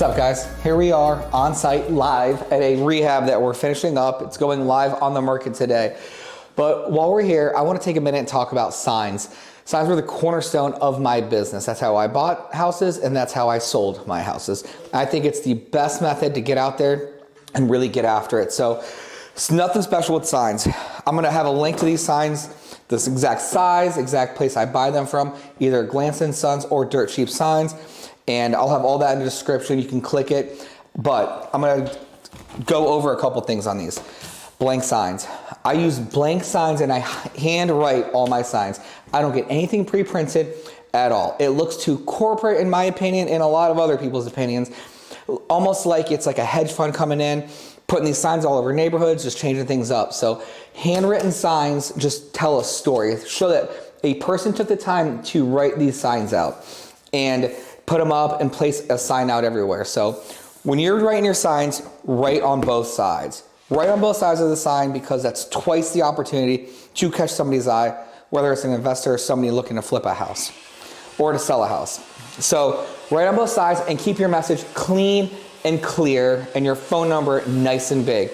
What's up, guys? Here we are on site live at a rehab that we're finishing up. It's going live on the market today. But while we're here, I want to take a minute and talk about signs. Signs were the cornerstone of my business. That's how I bought houses and that's how I sold my houses. I think it's the best method to get out there and really get after it. So it's nothing special with signs. I'm going to have a link to these signs, this exact size, exact place I buy them from, either Glance & Sons or Dirt Cheap Signs. And I'll have all that in the description. You can click it. But I'm going to go over a couple things on these. Blank signs. I use blank signs and I hand write all my signs. I don't get anything pre-printed at all. It looks too corporate in my opinion and a lot of other people's opinions. Almost like it's like a hedge fund coming in, putting these signs all over neighborhoods, just changing things up. So handwritten signs just tell a story. Show that a person took the time to write these signs out and put them up and place a sign out everywhere. So when you're writing your signs, write on both sides. Write on both sides of the sign because that's twice the opportunity to catch somebody's eye, whether it's an investor or somebody looking to flip a house or to sell a house. So write on both sides and keep your message clean and clear and your phone number nice and big.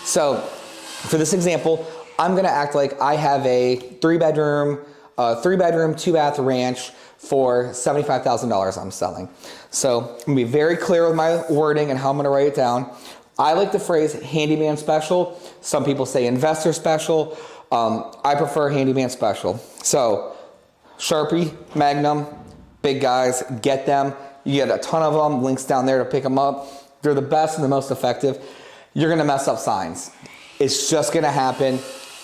So for this example, I'm gonna act like I have a three bedroom, 2-bath ranch for $75,000 I'm selling. So I'm gonna be very clear with my wording and how I'm gonna write it down. I like the phrase handyman special. Some people say investor special. I prefer handyman special. So Sharpie, Magnum, big guys, get them. You get a ton of them, links down there to pick them up. They're the best and the most effective. You're gonna mess up signs. It's just gonna happen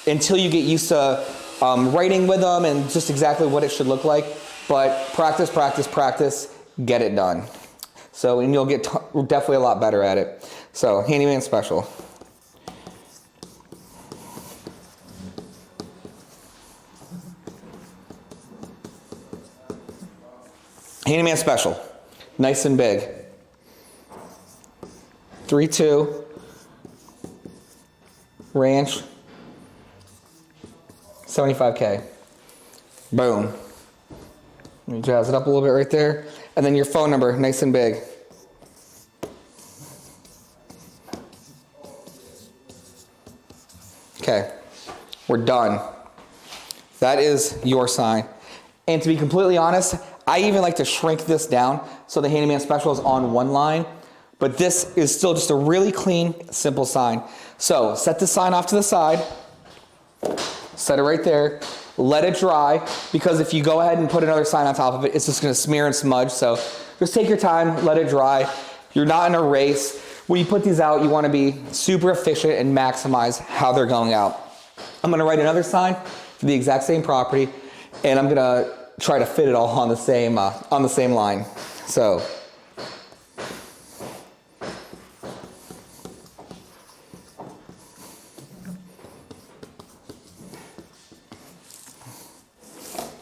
until you get used to writing with them and just exactly what it should look like. But practice, practice, practice, get it done. So, and you'll get definitely a lot better at it. So, handyman special. Handyman special, nice and big. 3-2, ranch, 75K. Boom. Let me jazz it up a little bit right there. And then your phone number, nice and big. Okay, we're done. That is your sign. And to be completely honest, I even like to shrink this down so the handyman special is on one line, but this is still just a really clean, simple sign. So set the sign off to the side, set it right there, let it dry, because if you go ahead and put another sign on top of it, it's just gonna smear and smudge. So just take your time, let it dry. You're not in a race. When you put these out, you wanna be super efficient and maximize how they're going out. I'm gonna write another sign for the exact same property, and I'm gonna try to fit it all on the same line. So.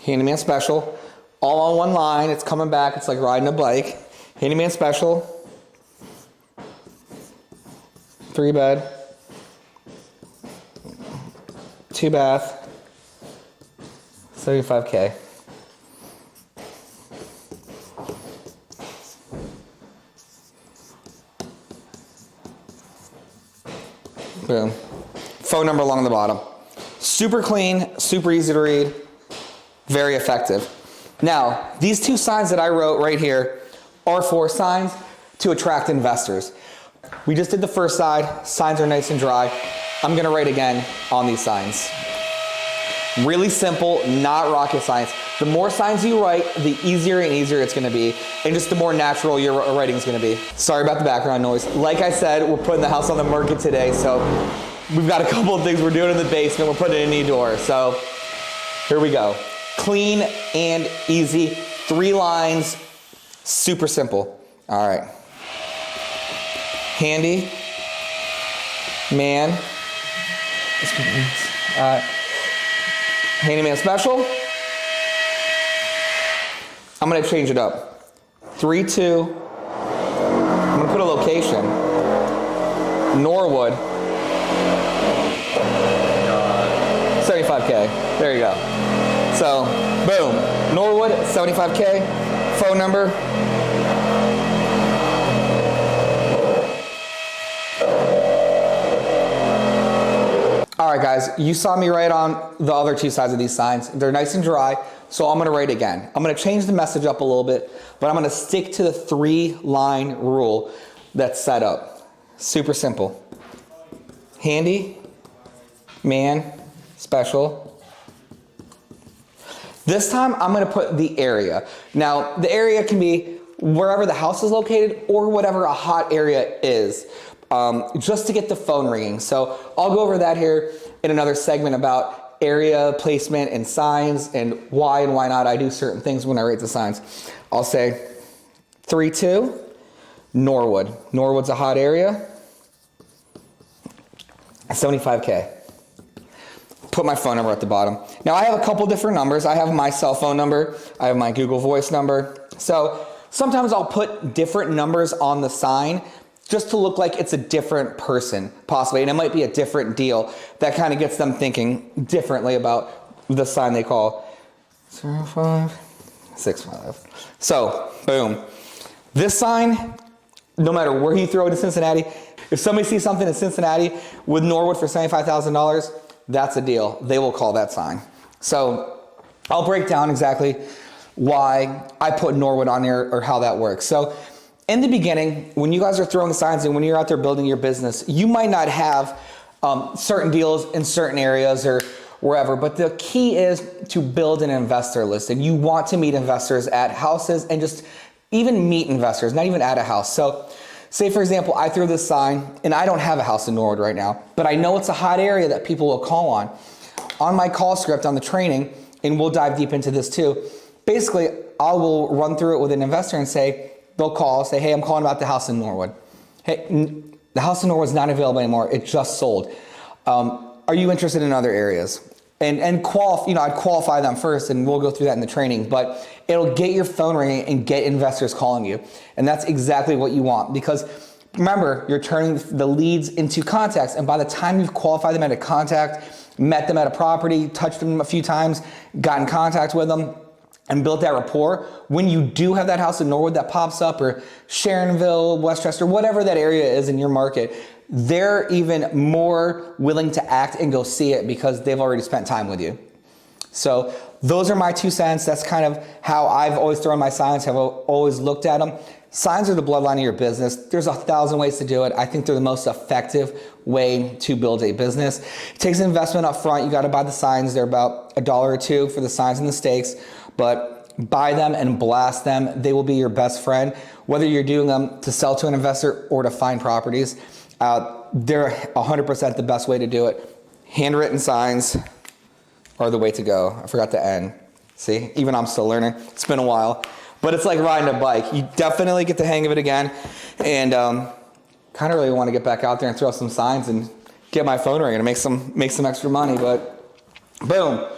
Handyman special, all on one line. It's coming back. It's like riding a bike. Handyman special, 3-bed, 2-bath, 75K. Boom. Phone number along the bottom. Super clean, super easy to read. Very effective. Now, these two signs that I wrote right here are for signs to attract investors. We just did the first side. Signs are nice and dry. I'm gonna write again on these signs. Really simple, not rocket science. The more signs you write, the easier and easier it's gonna be, and just the more natural your writing is gonna be. Sorry about the background noise. Like I said, we're putting the house on the market today, so we've got a couple of things we're doing in the basement. We're putting in a new door, so here we go. Clean and easy, 3 lines, super simple. All right. Handy, man, handyman special. I'm gonna change it up. 3-2, I'm gonna put a location. Norwood, 75K, there you go. So, boom, Norwood, 75K, phone number, right, guys, you saw me write on the other two sides of these signs. They're nice and dry, so I'm gonna write again. I'm gonna change the message up a little bit, but I'm gonna stick to the 3-line rule that's set up. Super simple. Handy, man, special. This time, I'm gonna put the area. Now, the area can be wherever the house is located or whatever a hot area is, just to get the phone ringing. So I'll go over that here in another segment about area placement and signs and why not I do certain things when I rate the signs. I'll say 3-2, Norwood. Norwood's a hot area. 75K. Put my phone number at the bottom. Now I have a couple different numbers. I have my cell phone number. I have my Google Voice number. So sometimes I'll put different numbers on the sign just to look like it's a different person, possibly, and it might be a different deal. That kind of gets them thinking differently about the sign they call 0565. So, boom. This sign, no matter where you throw it in Cincinnati, if somebody sees something in Cincinnati with Norwood for $75,000, that's a deal. They will call that sign. So, I'll break down exactly why I put Norwood on here or how that works. So, in the beginning, when you guys are throwing signs and when you're out there building your business, you might not have certain deals in certain areas or wherever, but the key is to build an investor list. And you want to meet investors at houses and just even meet investors, not even at a house. So say, for example, I threw this sign and I don't have a house in Norwood right now, but I know it's a hot area that people will call on. On my call script, on the training, and we'll dive deep into this too, basically, I will run through it with an investor and say, they'll call, say, hey, I'm calling about the house in Norwood. Hey, the house in Norwood's not available anymore. It just sold. Are you interested in other areas? And I'd qualify them first, and we'll go through that in the training. But it'll get your phone ringing and get investors calling you, and that's exactly what you want. Because remember, you're turning the leads into contacts, and by the time you've qualified them at a contact, met them at a property, touched them a few times, got in contact with them, and built that rapport, when you do have that house in Norwood that pops up, or Sharonville, Westchester, whatever that area is in your market, they're even more willing to act and go see it because they've already spent time with you. So those are my 2 cents. That's kind of how I've always thrown my signs, have always looked at them. Signs are the bloodline of your business. There's 1,000 ways to do it. I think they're the most effective way to build a business. It takes an investment up front. You got to buy the signs. They're about $1 or $2 for the signs and the stakes. But buy them and blast them. They will be your best friend. Whether you're doing them to sell to an investor or to find properties, they're 100% the best way to do it. Handwritten signs are the way to go. I forgot the N. See, even I'm still learning. It's been a while. But it's like riding a bike. You definitely get the hang of it again. And kind of really want to get back out there and throw some signs and get my phone ringing and make some extra money. But boom,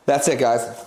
that's it, guys.